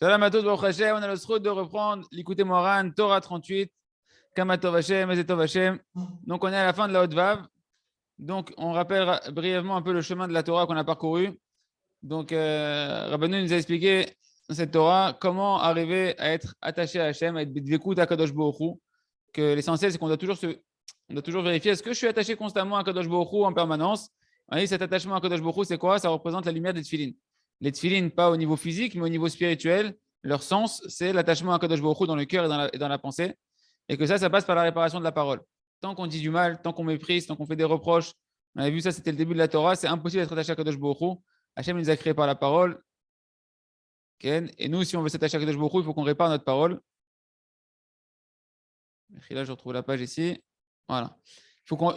Shalom à tous, Baruch Hashem. On a le sroud de reprendre l'écouter Moran, Torah 38, Kamatov Hashem, Ezetov Hashem. Donc, on est à la fin de la Haute Vav. Donc, on rappelle brièvement un peu le chemin de la Torah qu'on a parcouru. Donc, Rabbeinu nous a expliqué dans cette Torah comment arriver à être attaché à Hashem, à être Bidvekut à Kadosh Baruch Hu. Que l'essentiel, c'est qu'on doit toujours vérifier est-ce que je suis attaché constamment à Kadosh Baruch Hu en permanence. On a dit cet attachement à Kadosh Baruch Hu, c'est quoi? Ça représente la lumière des tefilines. Les tefilines, pas au niveau physique, mais au niveau spirituel. Leur sens, c'est l'attachement à Kadosh Baruch Hu dans le cœur et dans la pensée. Et que ça passe par la réparation de la parole. Tant qu'on dit du mal, tant qu'on méprise, tant qu'on fait des reproches, on a vu ça, c'était le début de la Torah, c'est impossible d'être attaché à Kadosh Baruch Hu. Hachem nous a créés par la parole. Et nous, si on veut s'attacher à Kadosh Baruch Hu, il faut qu'on répare notre parole. Là, je retrouve la page ici. Voilà.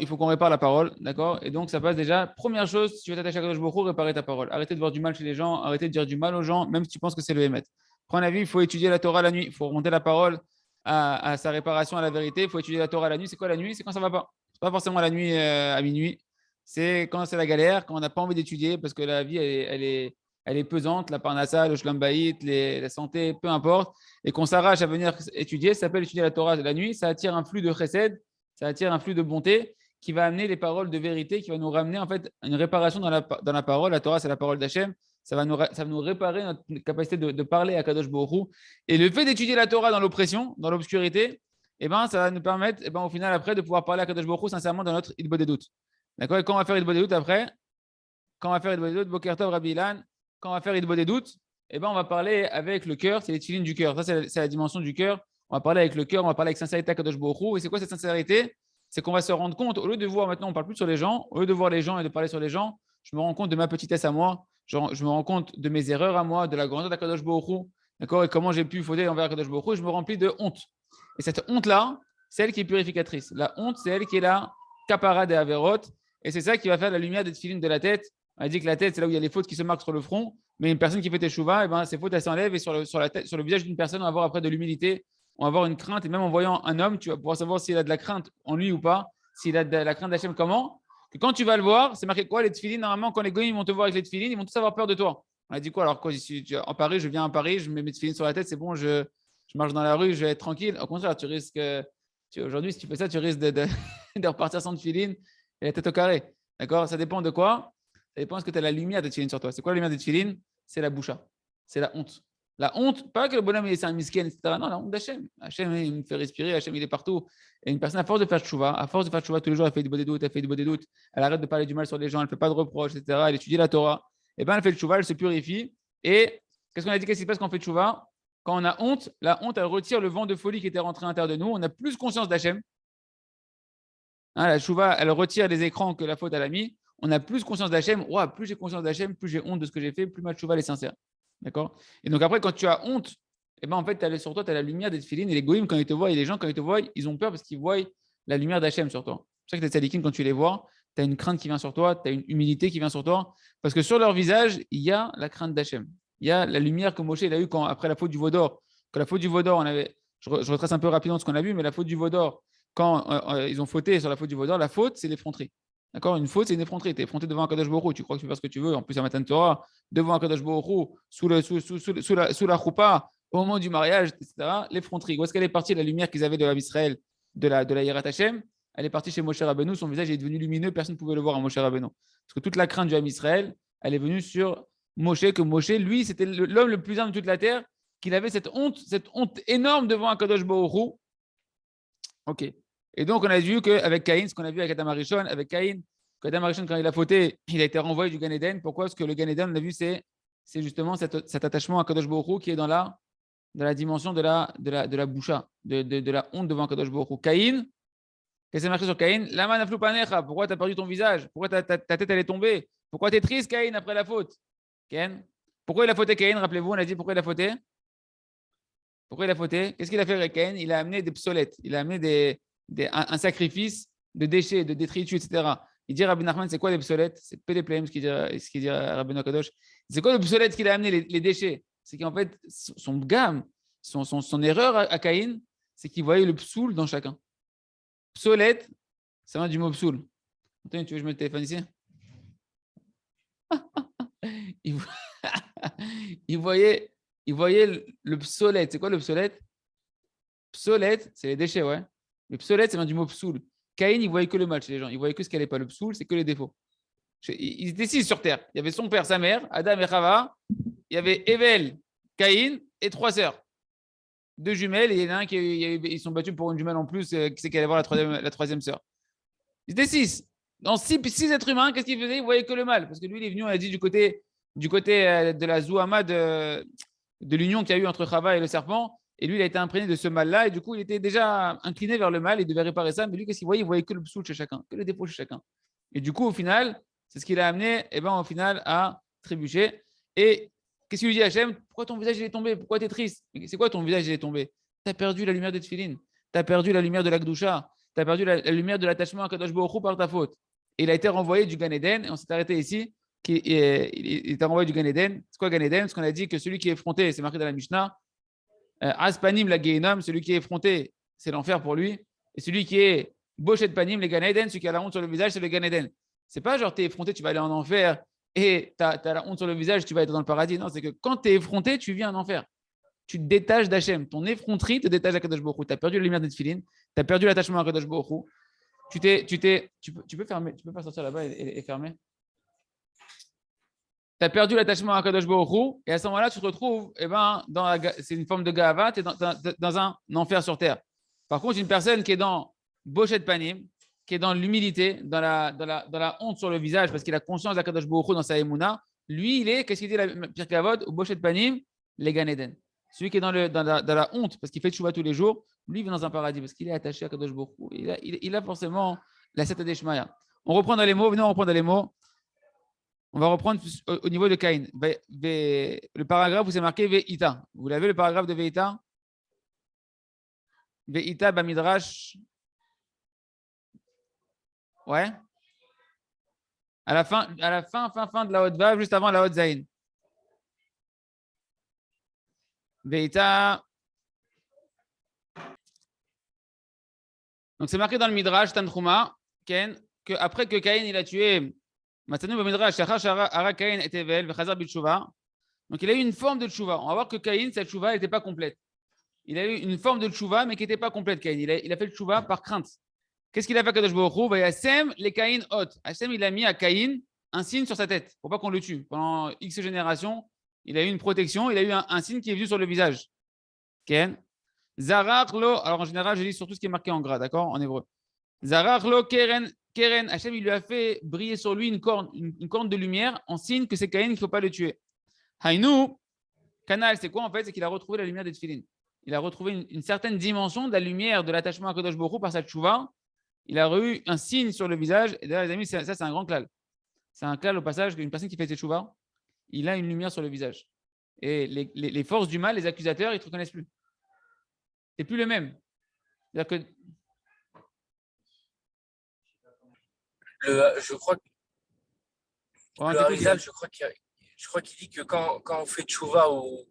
Il faut qu'on répare la parole, d'accord? Et donc, ça passe déjà. Première chose, si tu veux t'attacher à Kadosh Baruch Hu, réparer ta parole. Arrêtez de voir du mal chez les gens, arrêtez de dire du mal aux gens, même si tu penses que c'est le Hémet. Prends la vie, il faut étudier la Torah la nuit. Il faut remonter la parole à sa réparation, à la vérité. Il faut étudier la Torah la nuit. C'est quoi la nuit? C'est quand ça va pas. C'est pas forcément la nuit à minuit. C'est quand c'est la galère, quand on n'a pas envie d'étudier parce que la vie, elle est pesante, la parnassa, le shlam bayit, la santé, peu importe, et qu'on s'arrache à venir étudier. Ça s'appelle étudier la Torah la nuit. Ça attire un flux de chesed, ça attire un flux de bonté qui va amener les paroles de vérité, qui va nous ramener en fait une réparation dans la parole. La Torah, c'est la parole d'Hachem. Ça va nous réparer notre capacité de parler à Kadosh Baruch Hu. Et le fait d'étudier la Torah dans l'oppression, dans l'obscurité, eh ben, ça va nous permettre, eh ben, au final, après, de pouvoir parler à Kadosh Baruch Hu sincèrement dans notre Idbo des doutes. D'accord? Et quand on va faire Idbo des doutes après, quand on va faire Idbo des doutes, Boker Tov, Rabbi Ilan, quand on va faire Idbo des doutes, eh ben, on va parler avec le cœur, c'est les tefilines du cœur. Ça, c'est la dimension du cœur. On va parler avec le cœur, on va parler avec sincérité à Kadosh Baruch Hu. Et c'est quoi cette sincérité? C'est qu'on va se rendre compte, au lieu de voir maintenant, on ne parle plus sur les gens, au lieu de voir les gens et de parler sur les gens, je me rends compte de ma petitesse à moi, je me rends compte de mes erreurs à moi, de la grandeur d'Akadosh Baruch Hu, d'accord, et comment j'ai pu fauter envers Akadosh Baruch Hu, je me remplis de honte. Et cette honte-là, c'est elle qui est purificatrice. La honte, c'est elle qui est la capara des averot, et c'est ça qui va faire la lumière des tefilines de la tête. On a dit que la tête, c'est là où il y a les fautes qui se marquent sur le front, mais une personne qui fait teshuva, eh ben, ces fautes, elles s'enlèvent, et sur le visage d'une personne, on va avoir après de l'humilité, on va avoir une crainte, et même en voyant un homme, tu vas pouvoir savoir s'il a de la crainte en lui ou pas, s'il a de la crainte d'Hachem, comment. Que quand tu vas le voir, c'est marqué quoi? Les tefilines, normalement, quand les goyim vont te voir avec les tefilines, ils vont tous avoir peur de toi. On a dit quoi? Alors, quoi, en Paris, je viens à Paris, je mets mes tefilines sur la tête, c'est bon, je marche dans la rue, je vais être tranquille. Au contraire, tu risques, aujourd'hui, si tu fais ça, tu risques de repartir sans tefilines et la tête au carré. D'accord? Ça dépend de quoi? Ça dépend est-ce que tu as la lumière de tefilines sur toi. C'est quoi la lumière de tefilines? C'est la boucha. C'est la honte. La honte, pas que le bonhomme c'est un misken, etc. Non, la honte d'Hachem. Hachem, il me fait respirer, Hachem, il est partout. Et une personne, à force de faire tchouva, tous les jours, elle fait du beau des doutes, elle arrête de parler du mal sur les gens, elle ne fait pas de reproches, etc. Elle étudie la Torah. Et bien, elle fait le tchouva, elle se purifie. Et qu'est-ce qu'on a dit? Qu'est-ce qui se passe quand on fait tchouva? Quand on a honte, la honte, elle retire le vent de folie qui était rentré à l'intérieur de nous. On a plus conscience d'Hachem. Hein, la tchouva, elle retire les écrans que la faute, elle a mis. On a plus conscience d'Hachem. Ouais, plus j'ai conscience d'Hachem, plus j'ai honte de ce que j'ai fait, plus ma tchouva est sincère. D'accord? Et donc après, quand tu as honte, eh ben, en fait, sur toi, tu as la lumière des tefilines. Et les goïms, quand ils te voient, et les gens, quand ils te voient, ils ont peur parce qu'ils voient la lumière d'Hachem sur toi. C'est pour ça que les tzadikim, quand tu les vois, tu as une crainte qui vient sur toi, tu as une humilité qui vient sur toi. Parce que sur leur visage, il y a la crainte d'Hachem. Il y a la lumière que Moshe il a eue après la faute du veau d'or. Quand la faute du veau d'or, je retrace un peu rapidement ce qu'on a vu, mais la faute du veau d'or, quand ils ont fauté sur la faute du veau d'or, la faute, c'est l'effronterie. D'accord? Une faute, c'est une effronterie. Tu es effronté devant un Kadosh Baruch Hu. Tu crois que tu peux faire ce que tu veux. En plus, un matin de Torah, devant un Kadosh Baruch Hu, sous la choupa, au moment du mariage, etc. L'effronterie. Où est-ce qu'elle est partie, la lumière qu'ils avaient de l'Israël, de la Yerat Hashem? Elle est partie chez Moshe Rabbeinu. Son visage est devenu lumineux. Personne ne pouvait le voir à Moshe Rabbeinu. Parce que toute la crainte du Ham Israël, elle est venue sur Moshe, que Moshe, lui, c'était l'homme le plus humble de toute la terre, qu'il avait cette honte énorme devant un Kadosh Baruch Hu. Ok. Et donc, on a vu qu'avec Caïn, ce qu'on a vu avec Adam Arishon, avec Caïn, Adam Arishon, quand il a fauté, il a été renvoyé du Gan Eden. Pourquoi? Parce que le Gan Eden, on a vu, c'est justement cet attachement à Kadosh Baruch Hu qui est dans la dimension de la boucha, de la honte devant Kadosh Baruch Hu. Caïn, qu'est-ce qui est marqué sur Caïn? Lama naflu panecha. Pourquoi tu as perdu ton visage? Pourquoi ta tête elle est tombée? Pourquoi tu es triste, Caïn, après la faute? Ken? Pourquoi il a fauté Caïn? Rappelez-vous, on a dit pourquoi il a fauté? Pourquoi il a fauté? Qu'est-ce qu'il a fait avec Caïn? Il a amené des psolettes. Il a amené un sacrifice de déchets, de détritus, etc. Il dit Rabbi Nachman, c'est quoi les psolettes? C'est Pédépléim, ce qu'il dit à Rabbi Nakadosh. C'est quoi le psolette qu'il a amené, les déchets? C'est qu'en fait, son gamme, son erreur à Caïn, c'est qu'il voyait le psoul dans chacun. Psolette, ça vient du mot psoul. Anthony, tu veux que je mette le téléphone ici? il voyait il voyait le psolète. C'est quoi le psolète? Psolète, c'est les déchets, ouais. Le psolète, c'est vient du mot psoul. Caïn, il voyait que le mal chez les gens. Il voyait que ce qui n'allait pas. Le psoul, c'est que les défauts. Ils étaient six sur terre. Il y avait son père, sa mère, Adam et Chava. Il y avait Evel, Caïn et trois sœurs. Deux jumelles. Et il y en a un qui ils sont battus pour une jumelle en plus, qui c'est qui allait voir la troisième sœur. Ils étaient six. Dans six êtres humains, qu'est-ce qu'il faisait? Il voyait que le mal. Parce que lui, il est venu, on a dit, du côté de la Zouama de l'union qu'il y a eu entre Chava et le serpent. Et lui, il a été imprégné de ce mal-là. Et du coup, il était déjà incliné vers le mal. Il devait réparer ça. Mais lui, qu'est-ce qu'il voyait? Il voyait que le psoul chez chacun, que le défaut chez chacun. Et du coup, au final, c'est ce qui l'a amené, au final, à trébucher. Et qu'est-ce qu'il lui dit à Hachem? Pourquoi ton visage il est tombé? Pourquoi tu es triste? C'est quoi ton visage il est tombé? Tu as perdu la lumière de Tfilin. Tu as perdu la lumière de la Gdusha. Tu as perdu la lumière de l'attachement à Kadosh Baruch Hu par ta faute. Et il a été renvoyé du Gan Eden. Et on s'est arrêté ici. Il était renvoyé du Gan Eden. C'est quoi Gan Eden? Parce qu'on a dit que celui qui est effronté, c'est marqué dans la Mishnah, Aspanim la Gehinnom, celui qui est effronté, c'est l'enfer pour lui. Et celui qui est Bochet Panim, les Gan Eden, celui qui a la honte sur le visage, c'est le Gan Eden. C'est pas genre tu es effronté, tu vas aller en enfer et tu as la honte sur le visage, tu vas être dans le paradis. Non, c'est que quand tu es effronté, tu vis en enfer. Tu te détaches d'Hachem. Ton effronterie te détache d'Akadosh Baruch Hu. Tu as perdu la lumière de Tfilin, tu as perdu l'attachement à Akadosh Baruch Hu. Tu peux fermer, tu peux pas sortir là-bas et fermer. Tu as perdu l'attachement à Akadosh Baruch Hu, et à ce moment-là, tu te retrouves, c'est une forme de Gahava, tu es dans un enfer sur terre. Par contre, une personne qui est dans Bochet Panim, qui est dans l'humilité, dans la honte sur le visage, parce qu'il a conscience d'Akadosh Baruch Hu dans sa Emouna, lui, il est, qu'est-ce qu'il dit la Pirkei Avot, au Bochet Panim, les Gan Eden. Celui qui est dans la honte, parce qu'il fait tchouva tous les jours, lui, il vit dans un paradis, parce qu'il est attaché à Akadosh Baruch Hu. Il a forcément la Seta Deshmaya. On reprend dans les mots, venez, on reprend dans les mots. On va reprendre au niveau de Caïn. Le paragraphe où c'est marqué Ve'ita. Vous l'avez le paragraphe de Ve'ita? Ve'ita Bamidrash. Ouais. À la fin de la haute vav, juste avant la haute zaïn. Ve'ita. Donc c'est marqué dans le Midrash Tanchuma, Ken, que après que Caïn il a tué. Donc il a eu une forme de tchouva. On va voir que Caïn, cette tchouva n'était pas complète. Il a eu une forme de tchouva, mais qui n'était pas complète, Caïn. Il a fait le tchouva par crainte. Qu'est-ce qu'il a fait à Kadosh Baruch Hu? Hashem, les Caïn hot. Hashem, il a mis à Caïn un signe sur sa tête pour pas qu'on le tue. Pendant X générations, il a eu une protection, il a eu un signe qui est venu sur le visage. Ken. Zarach lo. Alors en général, je lis surtout ce qui est marqué en gras, d'accord? En hébreu. Zarach lo keren. Keren, Hachem, il lui a fait briller sur lui une corne de lumière en signe que c'est Caïn qu'il ne faut pas le tuer. Haïnou, canal, c'est quoi en fait? C'est qu'il a retrouvé la lumière des Tfilin. Il a retrouvé une certaine dimension de la lumière de l'attachement à Kadosh Baruch Hu par sa tchouva. Il a eu un signe sur le visage. Et d'ailleurs, les amis, ça, c'est un grand klal. C'est un klal au passage qu'une personne qui fait ses tchouva, il a une lumière sur le visage. Et les forces du mal, les accusateurs, ils ne te reconnaissent plus. Tu n'es plus le même. C'est-à-dire que je crois que le Harizal, je crois qu'il dit que quand on fait tchouva ou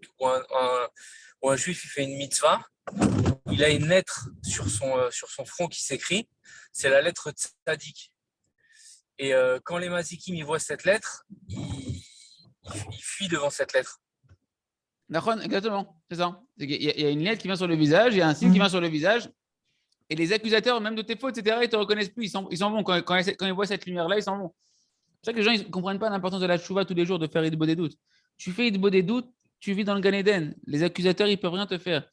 un juif il fait une mitzvah, il a une lettre sur son front qui s'écrit, c'est la lettre Tzadik. Et quand les mazikim ils voient cette lettre, ils fuient devant cette lettre. D'accord, exactement, c'est ça. Il y a une lettre qui vient sur le visage, il y a un signe qui vient sur le visage. Et les accusateurs, même de tes fautes, etc., ils ne te reconnaissent plus. Ils s'en vont. Quand ils voient cette lumière-là, ils s'en vont. C'est ça que les gens ne comprennent pas l'importance de la tchouva tous les jours, de faire Idbo des doutes. Tu fais Idbo des doutes, tu vis dans le Gan Eden. Les accusateurs, ils ne peuvent rien te faire.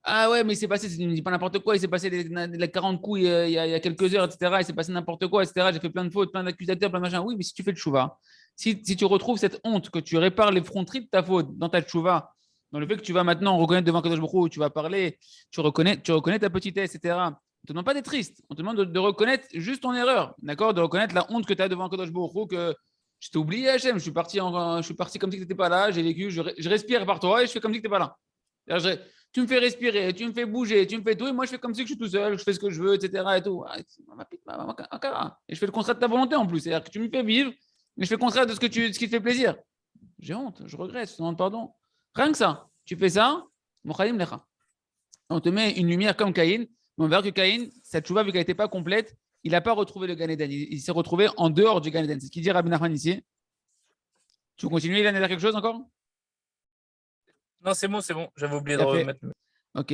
Ah ouais, mais il s'est passé, tu ne me dis pas n'importe quoi, il s'est passé les 40 coups il y a quelques heures, etc. Il s'est passé n'importe quoi, etc. J'ai fait plein de fautes, plein d'accusateurs, plein de machins. Oui, mais si tu fais le tchouva, si tu retrouves cette honte, que tu répares l'effronterie de ta faute dans ta tchouva, dans le fait que tu vas maintenant reconnaître devant Kadosh Baruch Hu, tu vas parler, tu reconnais ta petitesse, etc. On ne te demande pas d'être triste, on te demande de reconnaître juste ton erreur, d'accord? De reconnaître la honte que tu as devant Kadosh Baruch Hu, que je t'ai oublié, Hachem, je suis parti comme si tu n'étais pas là, j'ai vécu, je respire par toi et je fais comme si tu n'étais pas là. Tu me fais respirer, tu me fais bouger, tu me fais tout, et moi je fais comme si je suis tout seul, je fais ce que je veux, etc. Et, tout. Et je fais le contraire de ta volonté en plus, c'est-à-dire que tu me fais vivre, mais je fais le contraire de ce qui te fait plaisir. J'ai honte, je regrette, je te demande pardon. Rien que ça, tu fais ça, on te met une lumière comme Caïn, mais on verra que Caïn, cette chouva, vu qu'elle n'était pas complète, il n'a pas retrouvé le Gan Eden, il s'est retrouvé en dehors du Gan Eden. C'est ce qu'il dit Rabbi Nachman ici. Tu veux continuer, il a quelque chose encore? Non, c'est bon. J'avais oublié de Y'a fait. remettre. Ok.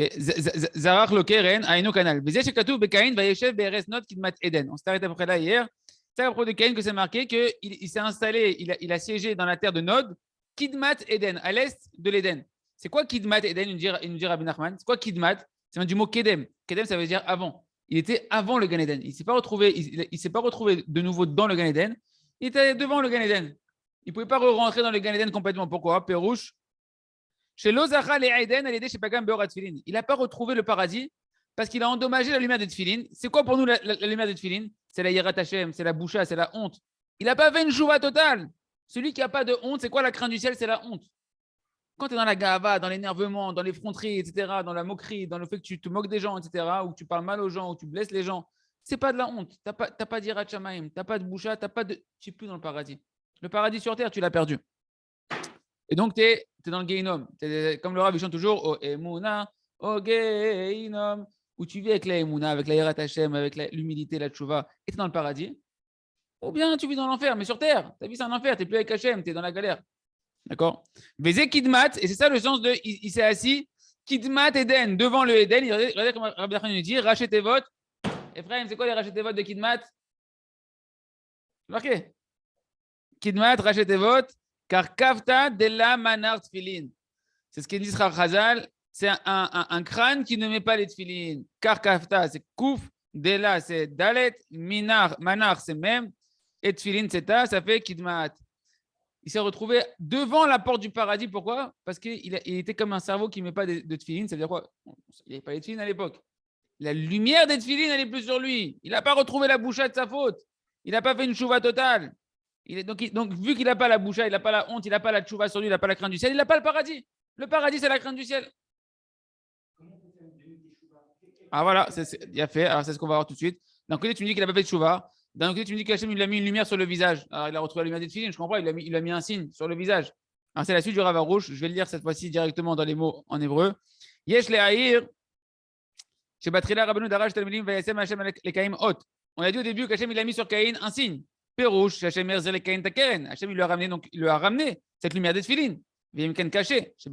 Zarach lo keren, aïno canal. Vizé shekatu bekain vayeshev be'eres not kidmat Eden. On s'est arrêté à peu près là hier. C'est à propos de Caïn que c'est marqué qu'il s'est installé, il a siégé dans la terre de Nod, Kidmat Eden, à l'est de l'Éden. C'est quoi Kidmat Eden? Il nous dit Rabbi Nachman. C'est quoi Kidmat? Ça vient du mot Kedem. Kedem, ça veut dire avant. Il était avant le Gan Eden. Il ne s'est pas retrouvé de nouveau dans le Gan Eden. Il était devant le Gan Eden. Il ne pouvait pas rentrer dans le Gan Eden complètement. Pourquoi? Pérouche. Chez Lozacha le Eden, elle est chez Pagam Beorat Tfilin. Il n'a pas retrouvé le paradis parce qu'il a endommagé la lumière de Tfilin. C'est quoi pour nous la lumière de Tfilin? C'est la Yerat Hashem, c'est la boucha, c'est la honte. Il n'a pas fait une chouva totale. Celui qui n'a pas de honte, c'est quoi la crainte du ciel? C'est la honte. Quand tu es dans la gava, dans l'énervement, dans l'effronterie, etc., dans la moquerie, dans le fait que tu te moques des gens, etc., ou que tu parles mal aux gens, ou que tu blesses les gens, c'est pas de la honte. Tu n'as pas d'Yirat Shamaim, tu n'as pas de boucha, tu n'es plus dans le paradis. Le paradis sur terre, tu l'as perdu. Et donc, tu es dans le Geinom. Comme le Rav, il chante toujours O Emuna, O Geinom, où tu vis avec la Emuna, avec la Yirat Hashem, avec l'humilité, la tchouva, et tu es dans le paradis. Ou bien tu vis dans l'enfer, mais sur terre. Ta vie, c'est un enfer. Tu n'es plus avec Hashem, tu es dans la galère. D'accord? Vezé Kidmat, et c'est ça le sens de il s'est assis, Kidmat Eden, devant le Eden. Regardez comment Rabbi Nachman nous dit rachetez votre. Ephraim, c'est quoi les rachetez votre de Kidmat? Marqué. Kidmat, rachetez votre. Car kafta de la manar tfilin. C'est ce qu'il dit Chazal. C'est un crâne qui ne met pas les tfilin. Car kafta, c'est kouf. De là, c'est dalet. Manar, c'est même. Et tfilin, c'est ta. Ça fait kidmat. Il s'est retrouvé devant la porte du paradis. Pourquoi? Parce qu'il était comme un cerveau qui ne met pas de tfilin. Ça veut dire quoi? Il n'y avait pas de tfilin à l'époque. La lumière des tfilin, elle n'est plus sur lui. Il n'a pas retrouvé la boucha de sa faute. Il n'a pas fait une chouva totale. Donc, vu qu'il n'a pas la boucha, il n'a pas la honte, il n'a pas la tchouva sur lui, il n'a pas la crainte du ciel, il n'a pas le paradis. Le paradis, c'est la crainte du ciel. Ah voilà, il a fait. Alors, c'est ce qu'on va voir tout de suite. D'un côté, tu me dis qu'il n'a pas fait de tchouva. D'un côté, tu me dis qu'Hachem lui a mis une lumière sur le visage. Alors, il a retrouvé la lumière des tefilin, je comprends, il a mis un signe sur le visage. Alors, c'est la suite du Rav Arush. Je vais le lire cette fois-ci directement dans les mots en hébreu. Yesh le'ahir, shebatrila rabbeinu darash talmidim vayasem Hashem lekaim hot. On a dit au début qu'Hachem il a mis sur Caïn un signe. Pérouche, Hachem erzer lekain takeren. Hachem il lui a ramené cette lumière des tefilin. Vayimken caché. C'est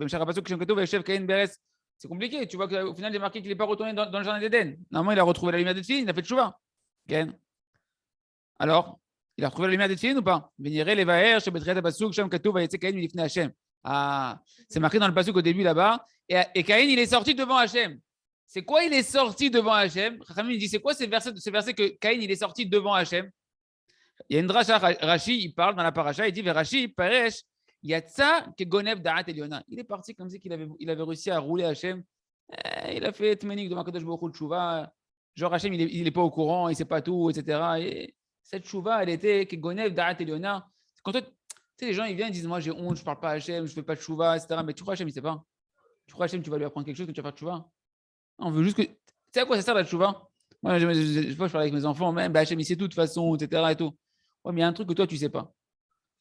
compliqué. Tu vois qu'au final, il est marqué qu'il n'est pas retourné dans le jardin d'Éden. Normalement, il a retrouvé la lumière des tefilin, il a fait tchouva. Alors, il a retrouvé la lumière des tefilin ou pas? Ah, c'est marqué dans le pasuk au début là-bas. Et Caïn, il est sorti devant Hachem. C'est quoi il est sorti devant Hachem? Rachamim dit c'est quoi ce verset que Caïn il est sorti devant Hachem? Il y a une dracha, Rashi, il parle dans la paracha, il dit Rashi, Paresh, Yatsa kegonev da'at eliona. Il est parti comme si il avait réussi à rouler Hachem. Il a fait Tmenik devant Kadosh Baruch Hu Tshuva. Genre Hachem, il n'est pas au courant, il ne sait pas tout, etc. Et cette Tshuva, elle était kegonev da'at eliona. Quand toi, tu sais, les gens, ils viennent, ils disent moi j'ai honte, je ne parle pas à Hachem, je ne fais pas de Tshuva, etc. Mais tu crois Hachem, il ne sait pas. Tu crois Hachem, tu vas lui apprendre quelque chose que tu vas faire Tshuva. On veut juste que. Tu sais à quoi ça sert la Tshuva? Moi, je parle avec mes enfants, même Hachem, il sait tout de toute façon, etc. Et tout. Ouais, mais il y a un truc que toi, tu ne sais pas.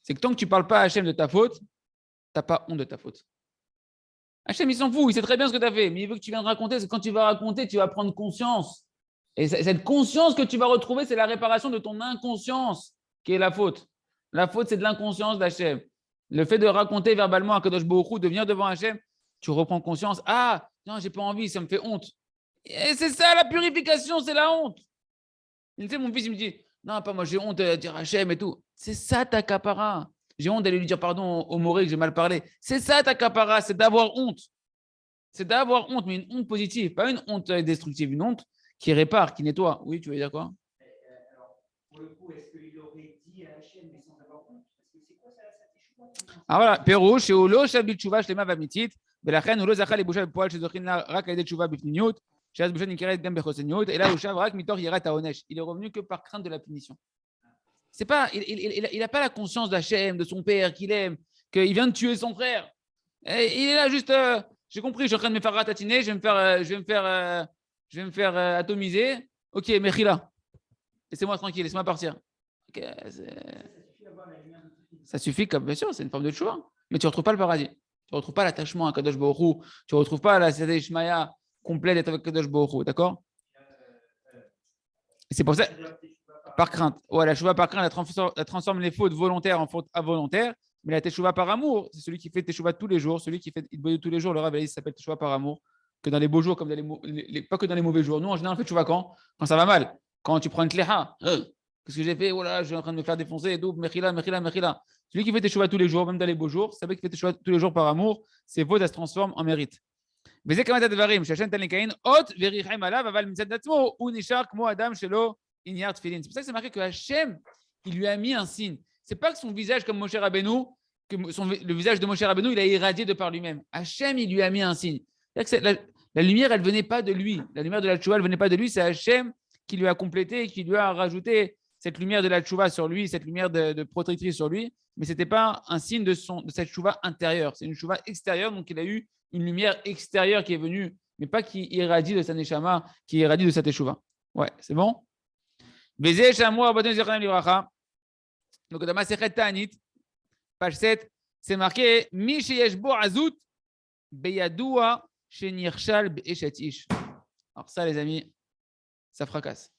C'est que tant que tu ne parles pas à Hachem de ta faute, tu n'as pas honte de ta faute. Hachem, il s'en fout, il sait très bien ce que tu as fait, mais il veut que tu viennes raconter, parce que quand tu vas raconter, tu vas prendre conscience. Et cette conscience que tu vas retrouver, c'est la réparation de ton inconscience qui est la faute. La faute, c'est de l'inconscience d'Hachem. Le fait de raconter verbalement à Kadosh Baruch Hu, de venir devant Hachem, tu reprends conscience. Ah, non, j'ai pas envie, ça me fait honte. Et c'est ça la purification, c'est la honte. Tu sais, mon fils, il me dit, non, pas moi, j'ai honte de dire Hachem et tout. C'est ça ta capara. J'ai honte d'aller lui dire pardon au Moré que j'ai mal parlé. C'est ça ta capara, c'est d'avoir honte. C'est d'avoir honte, mais une honte positive, pas une honte destructive, une honte qui répare, qui nettoie. Oui, tu veux dire quoi? Alors, pour le coup, est-ce qu'il aurait dit à Hachem, mais sans avoir honte? Parce que c'est quoi ça, teshuva? Ah voilà, Pérouche, chez Olo, Shabit Tshuva, Shlema Vamitit, Belachen, Olo Zachal et Boucha Poal, chez Zochinla, Rak Aïdet Tshuva Bifniniot, chez Azboucha Nikeret Gam Bechoseniot, et là, Ushav Rak Mitor Yirat Aonesh. Il est revenu que par crainte de la punition. C'est pas, il n'a pas la conscience d'Hachem, de son père qu'il aime, qu'il vient de tuer son frère. Et il est là juste, j'ai compris, je suis en train de me faire ratatiner, je vais me faire atomiser. Ok, Mechila, laissez-moi tranquille, laissez-moi partir. Okay, ça suffit, comme bien sûr, c'est une forme de choix. Mais tu ne retrouves pas le paradis. Tu ne retrouves pas l'attachement à Kadosh Baruch Hu. Tu ne retrouves pas la Seder Ishmaïa complète d'être avec Kadosh Baruch Hu. D'accord? C'est pour ça. Par crainte. Ouais, la chouva par crainte, elle transforme les fautes volontaires en fautes involontaires. Mais la teshuva par amour, c'est celui qui fait teshuva tous les jours, celui qui fait idboyut tous les jours. Le Rav s'appelle teshuva par amour, que dans les beaux jours comme dans pas que dans les mauvais jours. Nous, en général, on fait teshuva quand ça va mal. Quand tu prends une kleha, qu'est-ce que j'ai fait? Oh là, je suis en train de me faire défoncer et tout. Mechila, mechila, mechila. Celui qui fait teshuva tous les jours, même dans les beaux jours, c'est vrai qu'il fait teshuva tous les jours par amour, ses fautes, elles se transforment en mérite. C'est pour ça que c'est marqué que Hachem, il lui a mis un signe. C'est pas que son visage, comme Moshe Rabbeinu, le visage de Moshe Rabbeinu, il a irradié de par lui-même. Hachem, il lui a mis un signe. La lumière, elle venait pas de lui. La lumière de la tchouva, elle venait pas de lui. C'est Hachem qui lui a complété, qui lui a rajouté cette lumière de la tchouva sur lui, cette lumière de protectrice sur lui. Mais c'était pas un signe de cette tchouva intérieure. C'est une tchouva extérieure, donc il a eu une lumière extérieure qui est venue, mais pas qui irradie de sa neshama, qui irradie de sa teshuva. Ouais, c'est bon? Donc, dans ma Masechet Ta'anit, page 7, c'est marqué Mi sheyesh bo azut beyadua shenirshal be'eshet ish. Alors, ça, les amis, ça fracasse.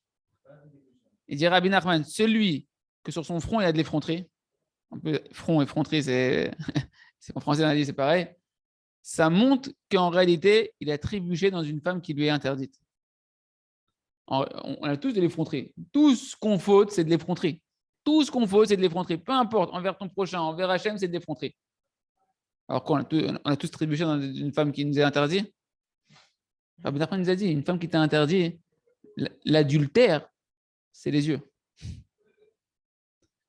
Il dit Rabbi Nachman, celui que sur son front, il y a de l'effronterie. Un peu front, effronterie, c'est en français, on a dit, c'est pareil. Ça montre qu'en réalité, il a trébuché dans une femme qui lui est interdite. On a tous de l'effronterie. Tout ce qu'on faute, c'est de l'effronterie. Tout ce qu'on faute, c'est de l'effronterie. Peu importe, envers ton prochain, envers Hachem, c'est de l'effronterie. Alors qu'on a tous trébuché dans une femme qui nous est interdite. Rabbi Nachman nous a dit, une femme qui t'a interdit, l'adultère, c'est les yeux.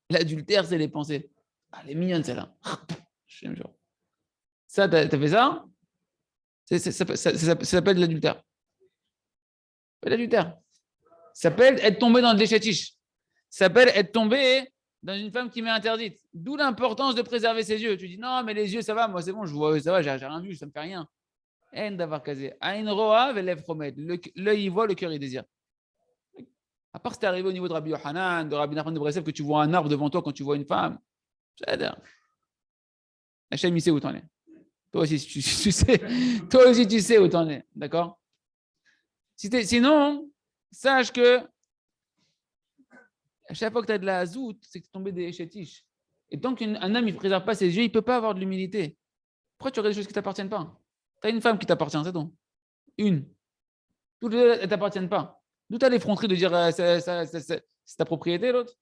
L'adultère, c'est les pensées. Ah, elle est mignonne, celle-là. Ça, t'as fait ça? Ça s'appelle l'adultère. L'adultère. Ça s'appelle être tombé dans le déchétiche. Ça s'appelle être tombé dans une femme qui m'est interdite. D'où l'importance de préserver ses yeux. Tu dis non, mais les yeux, ça va, moi c'est bon, je vois, ça va, j'ai rien vu, ça me fait rien. En d'avoir casé. Aïn roa velèv chomed. L'œil y voit, le cœur y désire. À part si t'es arrivé au niveau de Rabbi Yohanan, de Rabbi Nachman de Breslev, que tu vois un arbre devant toi quand tu vois une femme. J'adore. Hachem, il sait où t'en es. Toi aussi, tu sais. Toi aussi, tu sais où t'en es. D'accord? Sinon, sache que à chaque fois que tu as de la hazout, c'est que tu es tombé des chétiches. Et tant qu'un homme ne préserve pas ses yeux, il ne peut pas avoir de l'humilité. Pourquoi tu aurais des choses qui ne t'appartiennent pas? Tu as une femme qui t'appartient, c'est tout. Une. Toutes les deux, elles ne t'appartiennent pas. D'où tu as l'effronterie de dire c'est ta propriété, l'autre?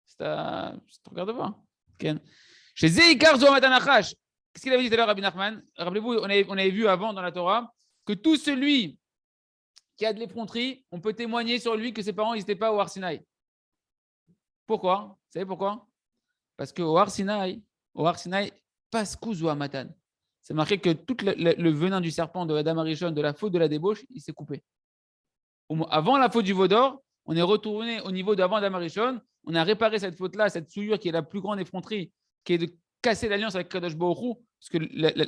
Ça ne te regarde pas. Okay. Chez Zeikar Zoamatan, qu'est-ce qu'il avait dit tout à l'heure, Rabbi Nachman? Rappelez-vous, on avait vu avant dans la Torah que tout celui qui a de l'effronterie, on peut témoigner sur lui que ses parents n'étaient pas au Har Sinaï. Pourquoi? Vous savez pourquoi? Parce qu'au Har Sinaï, Paskou Zoamatan. C'est marqué que tout le venin du serpent de Adam Arishon, de la faute de la débauche, il s'est coupé. Avant la faute du veau d'or, on est retourné au niveau d'avant Adam Arishon, on a réparé cette faute-là, cette souillure qui est la plus grande effronterie, qui est de casser l'alliance avec Kadosh Baruch Hu, parce que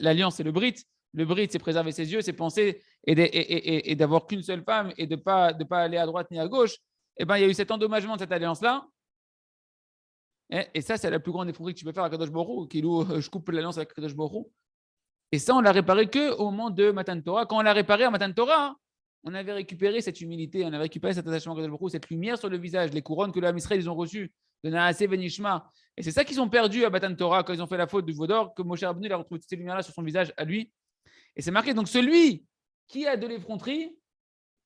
l'alliance, c'est le Brit. Le Brit, c'est préserver ses yeux, ses pensées, et d'avoir qu'une seule femme, et de pas aller à droite ni à gauche. Eh ben, il y a eu cet endommagement de cette alliance-là. Et ça, c'est la plus grande effronterie que tu peux faire à Kadosh Baruch Hu, qui je coupe l'alliance avec Kadosh Baruch Hu. Et ça, on l'a réparé qu'au moment de Matan Torah. Quand on l'a réparé à Matan Torah, on avait récupéré cette humilité, on avait récupéré cet attachement à Kadosh Baruch Hu, cette lumière sur le visage, les couronnes que les Israël ils ont reçues de Naaseh Venishma. Et c'est ça qu'ils ont perdu à Matan Torah quand ils ont fait la faute du veau d'or, que Moshe Rabbeinu a retrouvé cette lumière-là sur son visage à lui. Et c'est marqué, donc celui qui a de l'effronterie,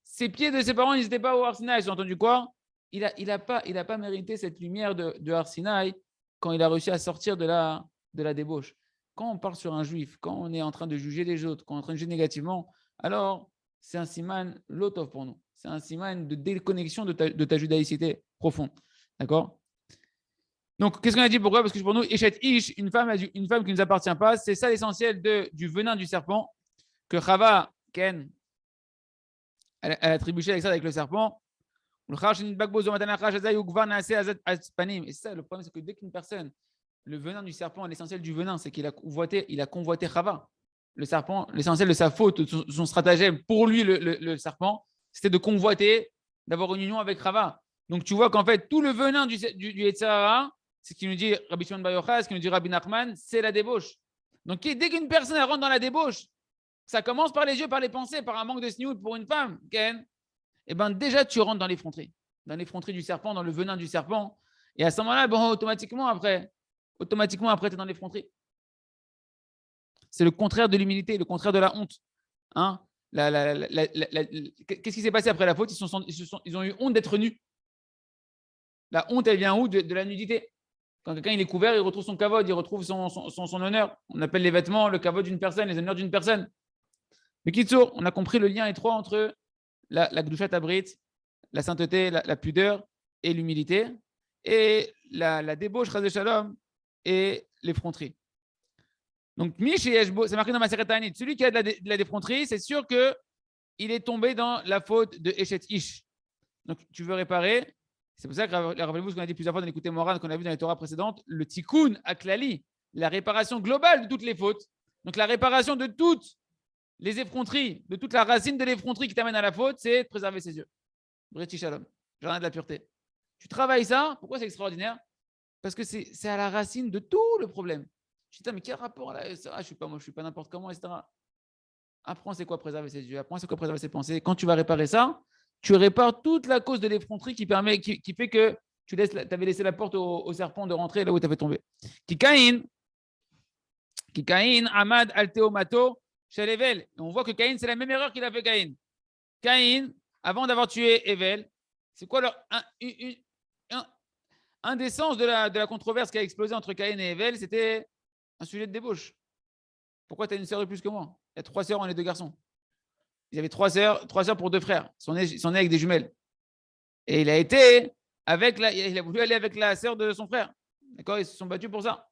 ses pieds de ses parents n'étaient pas au Har Sinaï. Ils ont entendu quoi? Il a pas mérité cette lumière de Har Sinaï quand il a réussi à sortir de la débauche. Quand on parle sur un juif, quand on est en train de juger les autres, quand on est en train de juger négativement, alors c'est un siman lotov pour nous. C'est un siman de déconnexion de ta judaïcité profonde. D'accord? Donc, qu'est-ce qu'on a dit? Pourquoi? Parce que pour nous, Eshet Ish, une femme qui ne nous appartient pas, c'est ça l'essentiel du venin du serpent que Chava, Ken, elle a trébuché avec ça, avec le serpent. Et ça, le problème, c'est que dès qu'une personne, le venin du serpent, l'essentiel du venin, c'est qu'il a convoité Chava. Le serpent, l'essentiel de sa faute, de son stratagème pour lui, le serpent, c'était de convoiter, d'avoir une union avec Chava. Donc, tu vois qu'en fait, tout le venin du Yetzer Hara, c'est ce qu'il nous dit Rabbi Shimon Bar Yochai, ce qu'il nous dit Rabbi Nachman, c'est la débauche. Donc, dès qu'une personne rentre dans la débauche, ça commence par les yeux, par les pensées, par un manque de sniout pour une femme, Ken. Eh bien, déjà, tu rentres dans l'effronterie du serpent, dans le venin du serpent. Et à ce moment-là, bon, automatiquement, après, automatiquement, après, tu es dans l'effronterie. C'est le contraire de l'humilité, le contraire de la honte. Hein. Qu'est-ce qui s'est passé après la faute? Ils ont eu honte d'être nus. La honte, elle vient où? De la nudité. Quand quelqu'un il est couvert, il retrouve son kavod, il retrouve son honneur. On appelle les vêtements le kavod d'une personne, les honneurs d'une personne. Mais Kitsour, on a compris le lien étroit entre la Gdushat Abrit, la sainteté, la pudeur et l'humilité, et la débauche, Chazé Shalom, et l'effronterie. Donc, Mish et Yeshbo, c'est marqué dans ma Maseret Ta'anit. Celui qui a de la défronterie, c'est sûr qu'il est tombé dans la faute de Eshet Ish. Donc, tu veux réparer. C'est pour ça que, rappelez-vous ce qu'on a dit plusieurs fois dans l'écouté Moran, qu'on a vu dans les Torahs précédentes, le tikkun aklali, la réparation globale de toutes les fautes. Donc, la réparation de toutes les effronteries, de toute la racine de l'effronterie qui t'amène à la faute, c'est de préserver ses yeux. Breti Shalom, jardin de la pureté. Tu travailles ça, pourquoi c'est extraordinaire? Parce que c'est à la racine de tout le problème. Je dis, mais quel rapport là? Je ne suis pas n'importe comment, etc. Apprends c'est quoi préserver ses yeux, apprends c'est quoi préserver ses pensées. Quand tu vas réparer ça, tu répares toute la cause de l'effronterie qui fait que tu avais laissé la porte au serpent de rentrer là où tu avais tombé. Kikaïn, Ahmad, Alteomato, chez Evel. On voit que Caïn, c'est la même erreur qu'il a fait Caïn. Caïn, avant d'avoir tué Evel, c'est quoi un des sens de la controverse qui a explosé entre Caïn et Evel, c'était un sujet de débauche. Pourquoi tu as une sœur de plus que moi? Il y a 3 sœurs, on est 2 garçons. Ils avaient 3 sœurs pour 2 frères. Ils sont nés avec des jumelles. Et il a voulu aller avec la sœur de son frère. D'accord? Ils se sont battus pour ça.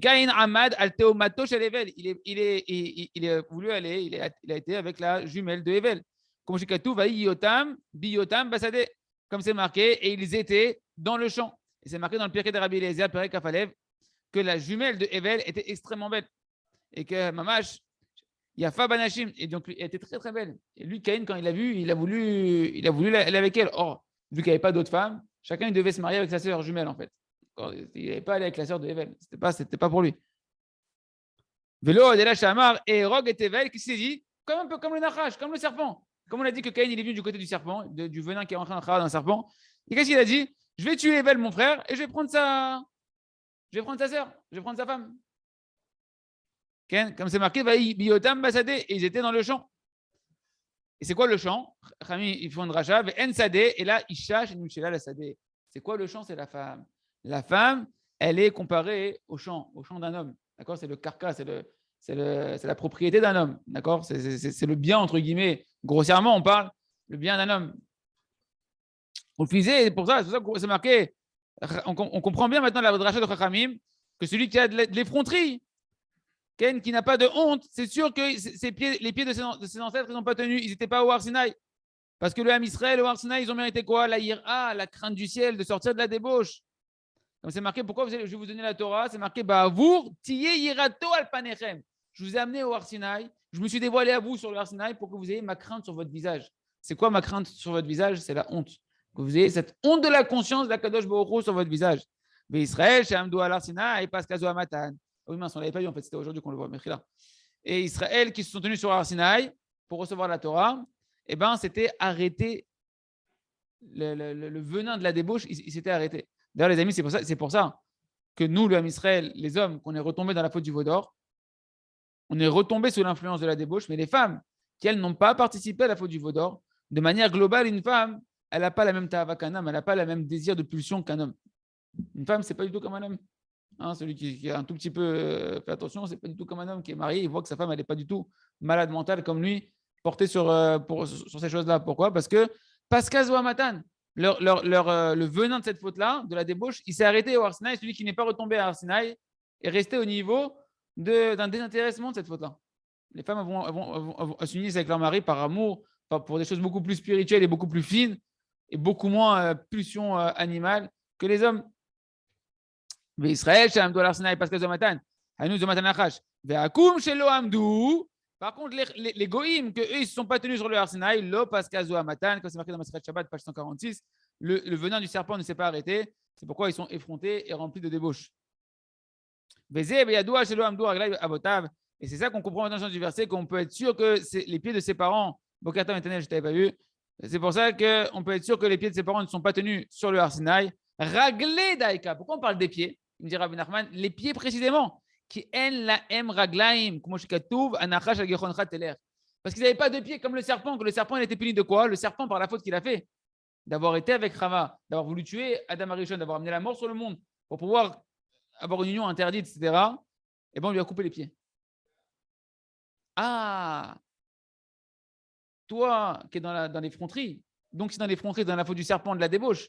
Caïn Ahmad Alteomato chez Evel. Il a voulu aller, il a été avec la jumelle de Evel. Comme chez Katou, Yotam, Biyotam, Basade. Comme c'est marqué, et ils étaient dans le champ. Et c'est marqué dans le Pirkei de Rabbi Eliezer, Perek Kafalev, que la jumelle de Evel était extrêmement belle. Et que Mamash, Yafa Banashim, et donc elle était très très belle. Et lui, Caïn, quand il l'a vu, il a voulu aller avec elle. Or, vu qu'il n'y avait pas d'autres femmes, chacun il devait se marier avec sa sœur jumelle en fait. Il n'avait pas allé avec la sœur de Evel. C'était pas pour lui. Vélo, Adela Shamar et Rog et Evel, qui s'est dit, un peu comme le Nachash, comme le serpent. Comme on a dit que Caïn il est venu du côté du serpent, du venin qui est rentré dans un serpent. Et qu'est-ce qu'il a dit? Je vais tuer Evel, mon frère, et je vais prendre sa sœur, je vais prendre sa femme. Comme c'est marqué, Biotam Basade, et ils étaient dans le champ. Et c'est quoi le champ? Rami, ils font une racha, En Sade, et là, Isha, chez Nuchela, la Sade. C'est quoi le champ? C'est la femme. La femme, elle est comparée au champ d'un homme. D'accord? C'est le carcasse, c'est la propriété d'un homme. D'accord? C'est le bien, entre guillemets. Grossièrement, on parle le bien d'un homme. Au fisé, c'est pour ça que c'est marqué. On comprend bien maintenant la dracha de Chachamim que celui qui a de l'effronterie, qui n'a pas de honte, c'est sûr que les pieds de ses ancêtres, ils n'ont pas tenu, ils n'étaient pas au Har Sinaï. Parce que le Ham Israël, au Har Sinaï, ils ont mérité quoi? La ira, la crainte du ciel, de sortir de la débauche. Comme c'est marqué, pourquoi je vais vous donner la Torah? C'est marqué, Ba'avour, tiye yirato al panechem. Je vous ai amené au Har Sinaï, je me suis dévoilé à vous sur le Har Sinaï pour que vous ayez ma crainte sur votre visage. C'est quoi ma crainte sur votre visage? C'est la honte. Que vous ayez cette honte de la conscience d'Akadosh Baruch Hu sur votre visage. Mais Israël, chez Amdou al Har Sinaï, pas Kazo Amatan. Oui, mince, on ne l'avait pas vu, en fait, c'était aujourd'hui qu'on le voit. Et Israël, qui se sont tenus sur Har Sinaï pour recevoir la Torah, eh ben, c'était arrêté. Le venin de la débauche, il s'était arrêté. D'ailleurs, les amis, c'est pour ça que nous, le Ham Israël, les hommes, qu'on est retombés dans la faute du veau d'or, on est retombés sous l'influence de la débauche, mais les femmes, qui elles n'ont pas participé à la faute du veau d'or, de manière globale, une femme, elle n'a pas la même ta'ava qu'un homme, elle n'a pas le même désir de pulsion qu'un homme. Une femme, c'est pas du tout comme un homme. Hein, celui qui a un tout petit peu fait attention, c'est pas du tout comme un homme qui est marié, il voit que sa femme, elle n'est pas du tout malade mentale comme lui, portée sur ces choses-là. Pourquoi? Parce qu'Azo Amatan, le venin de cette faute-là, de la débauche, il s'est arrêté au Har Sinaï. Celui qui n'est pas retombé à Har Sinaï est resté au niveau d'un désintéressement de cette faute-là. Les femmes vont s'unir avec leur mari par amour, pour des choses beaucoup plus spirituelles et beaucoup plus fines et beaucoup moins pulsion animale que les hommes. Mais Israël, chez Amdou al Sinaï, parce que Zomatan, Hanou Zomatan Achash, Ve'akum chez Lo Amdou. Par contre, les goïms, qu'eux, ils ne se sont pas tenus sur le Har Sinaï, Lo Paskazo Amatan, comme c'est marqué dans Masechet Shabbat, page 146, le venin du serpent ne s'est pas arrêté. C'est pourquoi ils sont effrontés et remplis de débauche. Et c'est ça qu'on comprend maintenant dans le verset, qu'on peut être sûr que c'est les pieds de ses parents. Bokatam Etanel, je ne t'avais pas vu. C'est pour ça qu'on peut être sûr que les pieds de ses parents ne sont pas tenus sur le Har Sinaï. Raglé Daïka. Pourquoi on parle des pieds? Il me dit Rabbi Nachman, les pieds précisément. Qui en la em raglaim, comme je katouv, anachash agechoncha teler. Parce qu'ils n'avaient pas de pieds comme le serpent, que le serpent il était puni de quoi? Le serpent par la faute qu'il a fait, d'avoir été avec Rava, d'avoir voulu tuer Adam Arishon, d'avoir amené la mort sur le monde pour pouvoir avoir une union interdite, etc. Et bien on lui a coupé les pieds. Ah, toi qui es dans les fronteries, donc si dans les fronteries, dans la faute du serpent, de la débauche,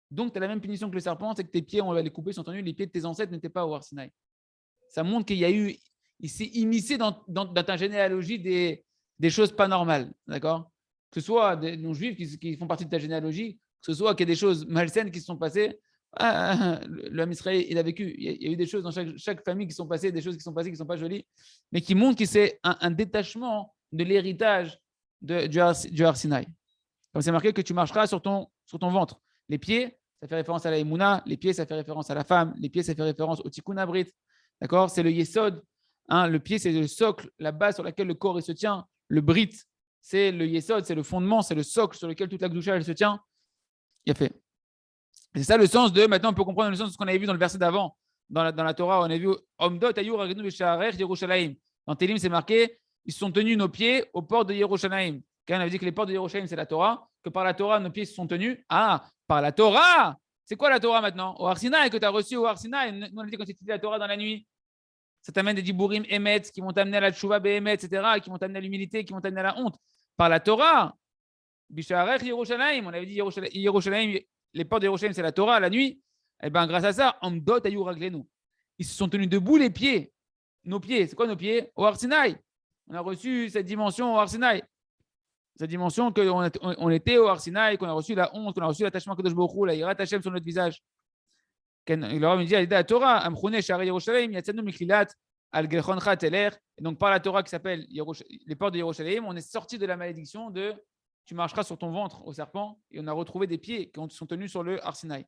donc tu as la même punition que le serpent, c'est que tes pieds, on va les couper, sont tenus, les pieds de tes ancêtres n'étaient pas au Har Sinaï. Ça montre qu'il y a eu, il s'est immiscé dans ta généalogie des choses pas normales, d'accord? Que ce soit des non-juifs qui font partie de ta généalogie, que ce soit qu'il y a des choses malsaines qui se sont passées. L'homme Israël, il a vécu, il y a eu des choses dans chaque famille qui sont passées, des choses qui sont passées qui ne sont pas jolies, mais qui montrent que c'est un détachement de l'héritage du Har Sinaï. Comme c'est marqué que tu marcheras sur ton ventre. Les pieds, ça fait référence à la Emouna, les pieds, ça fait référence à la femme, les pieds, ça fait référence au Tikkun Abrit. D'accord? C'est le Yesod. Le pied, c'est le socle, la base sur laquelle le corps il se tient. Le Brit, c'est le Yesod, c'est le fondement, c'est le socle sur lequel toute la Gdusha elle se tient. Il a fait. C'est ça le sens de. Maintenant, on peut comprendre le sens de ce qu'on avait vu dans le verset d'avant. Dans la Torah, on a vu Omdot Ayur Agnu Beshaarech Yerushalayim. Dans Télim, c'est marqué ils se sont tenus nos pieds aux portes de Yerushalayim. Quand on avait dit que les portes de Yerushalayim, c'est la Torah, que par la Torah, nos pieds se sont tenus. Ah, par la Torah! C'est quoi la Torah maintenant? Au Har Sinaï, que tu as reçu au Har Sinaï. Nous, on a dit quand tu étudies la Torah dans la nuit. Ça t'amène des diburim émet qui vont t'amener à la tchouva béhémet, etc., qui vont t'amener à l'humilité, qui vont t'amener à la honte. Par la Torah, Bisharech Yerushalayim, on avait dit Yerushalayim, les portes de Yerushalayim, c'est la Torah, la nuit. Et bien, grâce à ça, Amdot Ayur Raglenu. Ils se sont tenus debout, les pieds. Nos pieds, c'est quoi nos pieds? Au Har Sinaï. On a reçu cette dimension au Har Sinaï. Cette dimension qu'on était au Har Sinaï, qu'on a reçu la honte, qu'on a reçu l'attachement Kadosh Baruch Hu, la Yirat Hashem sur notre visage. Il leur a dit à la Torah, Amchouné Shari Yerushalayim, Yatzanu Mikhilat, Al-Gelchoncha Teler. Et donc, par la Torah qui s'appelle les portes de Yerushalayim, on est sorti de la malédiction de tu marcheras sur ton ventre au serpent. Et on a retrouvé des pieds qui sont tenus sur le Har Sinaï.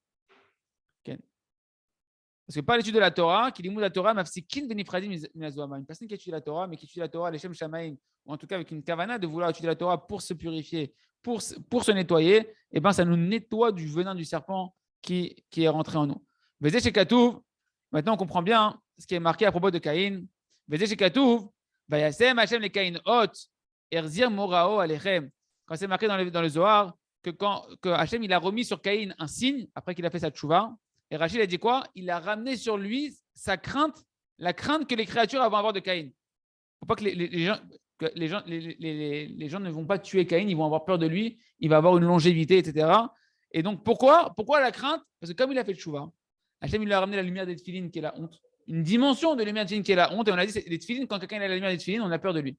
Parce que par l'étude de la Torah, qui limou la Torah, mafsikin benifradim minazoama. Une personne qui étudie la Torah, mais qui étudie la Torah, l'Eshem Shamaim, ou en tout cas avec une kavana de vouloir étudier la Torah pour se purifier, pour se nettoyer, et ben ça nous nettoie du venin du serpent qui est rentré en nous. Vezé chez Katouv, maintenant on comprend bien ce qui est marqué à propos de Caïn. Vezé chez Katouv, vayasem Hashem le Caïn hot, erzir morao alechem. Quand c'est marqué dans le Zohar, que Hashem il a remis sur Caïn un signe après qu'il a fait sa tchouva. Et Rachid a dit quoi? Il a ramené sur lui sa crainte, la crainte que les créatures vont avoir de Caïn. Il ne faut pas que les gens ne vont pas tuer Caïn, ils vont avoir peur de lui, il va avoir une longévité, etc. Et donc, pourquoi la crainte? Parce que comme il a fait le tchouva, Hachem il lui a ramené la lumière des tefilines qui est la honte, une dimension de lumière des tefilines qui est la honte, et on a dit les tefilines, quand quelqu'un a la lumière des tefilines, on a peur de lui.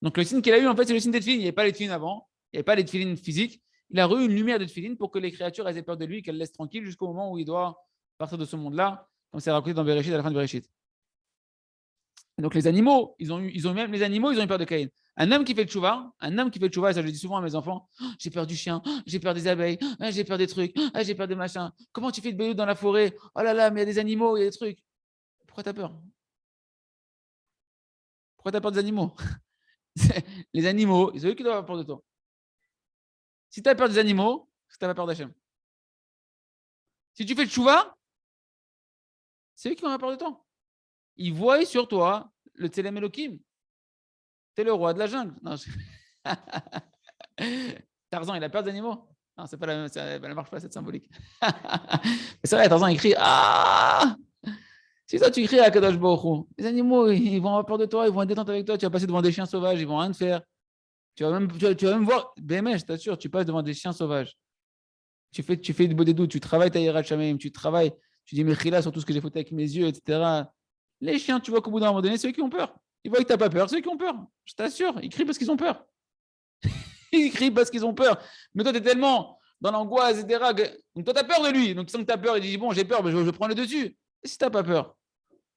Donc, le signe qu'il a eu, en fait, c'est le signe des tefilines. Il n'y avait pas les tefilines avant, il n'y avait pas les tefilines physiques. Il a eu une lumière de tefilines pour que les créatures aient peur de lui, qu'elles laissent tranquille jusqu'au moment où il doit partir de ce monde-là, comme c'est raconté dans Bereshit, à la fin de Bereshit. Et donc les animaux, ils ont eu peur de Caïn. Un homme qui fait le tchouva, et ça je le dis souvent à mes enfants, oh, j'ai peur du chien, oh, j'ai peur des abeilles, oh, j'ai peur des trucs, j'ai peur des machins. Comment tu fais de béou dans la forêt? Oh là là, mais il y a des animaux, il y a des trucs. Pourquoi tu as peur? Pourquoi tu as peur des animaux? Les animaux, c'est eux qui doivent avoir peur de toi. Si tu as peur des animaux, c'est que tu n'as pas peur d'Hachem. Si tu fais le tchouva, c'est eux qui vont avoir peur de toi. Ils voient sur toi le Tselem Elohim. Tu es le roi de la jungle. Non, Tarzan, il a peur des animaux? Non, ça ne marche pas cette symbolique. C'est vrai, Tarzan, il crie ah! Si toi, tu cries à Kadosh Baruch Hu, les animaux, ils vont avoir peur de toi, ils vont être détente avec toi, tu vas passer devant des chiens sauvages, ils vont rien te faire. Tu vas même voir, BMS, je t'assure, tu passes devant des chiens sauvages. Tu fais du beau des doutes, tu travailles ta Yirat Shamayim, tu dis Mechila sur tout ce que j'ai fait avec mes yeux, etc. Les chiens, tu vois qu'au bout d'un moment donné, c'est eux qui ont peur. Ils voient que tu n'as pas peur, c'est eux qui ont peur. Je t'assure, ils crient parce qu'ils ont peur. Ils crient parce qu'ils ont peur. Mais toi, tu es tellement dans l'angoisse, etc. Donc toi, tu as peur de lui. Donc il sent que tu as peur, il dit bon, j'ai peur, mais je prends le dessus. Et si tu n'as pas peur,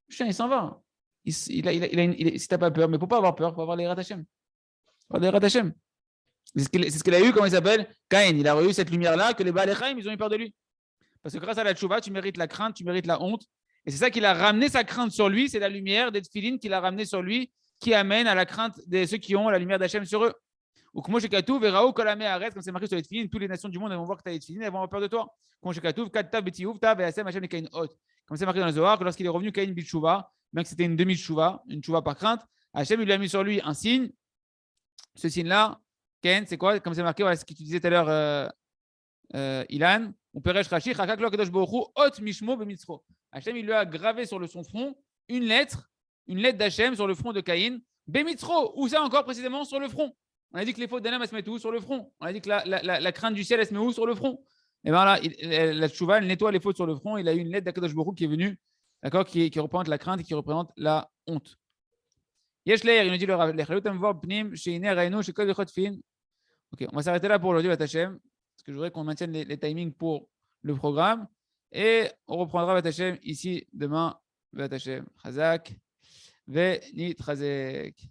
le chien, il s'en va. Si tu n'as pas peur, mais il ne faut pas avoir peur, il faut avoir les Ratachem. C'est ce qu'il a eu, comment il s'appelle? Caïn. Il a eu cette lumière-là que les Baal Chaim, ils ont eu peur de lui. Parce que grâce à la tchouva, tu mérites la crainte, tu mérites la honte. Et c'est ça qu'il a ramené sa crainte sur lui, c'est la lumière des tefilines qu'il a ramené sur lui, qui amène à la crainte de ceux qui ont la lumière d'Hachem sur eux. Ou comme Shekatouv, Verao, Kolame, arrête, comme c'est marqué sur les tefilines, toutes les nations du monde elles vont voir que tu as les tefilines, elles vont avoir peur de toi. Comme Shekatouv, Kattav, Betiouv, Tav, Hashem, Hashem, Kain, Hot. comme c'est marqué dans le Zohar, que lorsqu'il est revenu, Caïn bit Tchouva, bien que c'était une demi-Tchouva, une Tchouva par crainte, Hachem, il lui a mis sur lui un signe. Ce signe-là, Caïn, c'est quoi? Comme c'est marqué, voilà ce que tu disais tout à l'heure, Ilan, ou Peresh Rashi, Chakak Lo Kadosh Baruch Hu, Ot Mishmo Bemitzro. Hachem, il lui a gravé sur son front une lettre d'Hachem sur le front de Caïn, Bemitzro, ou ça encore précisément sur le front. On a dit que les fautes d'un homme, elles se mettent où? Sur le front. On a dit que la crainte du ciel, elle se met où? Sur le front. Et bien là, la tchouva, elle nettoie les fautes sur le front. Il a eu une lettre d'Akadosh Baruch Hu qui est venue, d'accord, qui représente la crainte et qui représente la honte. Yesh leir, il nous dit le Rav, ok, on va s'arrêter là pour aujourd'hui, Vatachem, parce que je voudrais qu'on maintienne les timings pour le programme. Et on reprendra Vatachem ici demain, Vatachem. Chazak, Ve Nitrazek.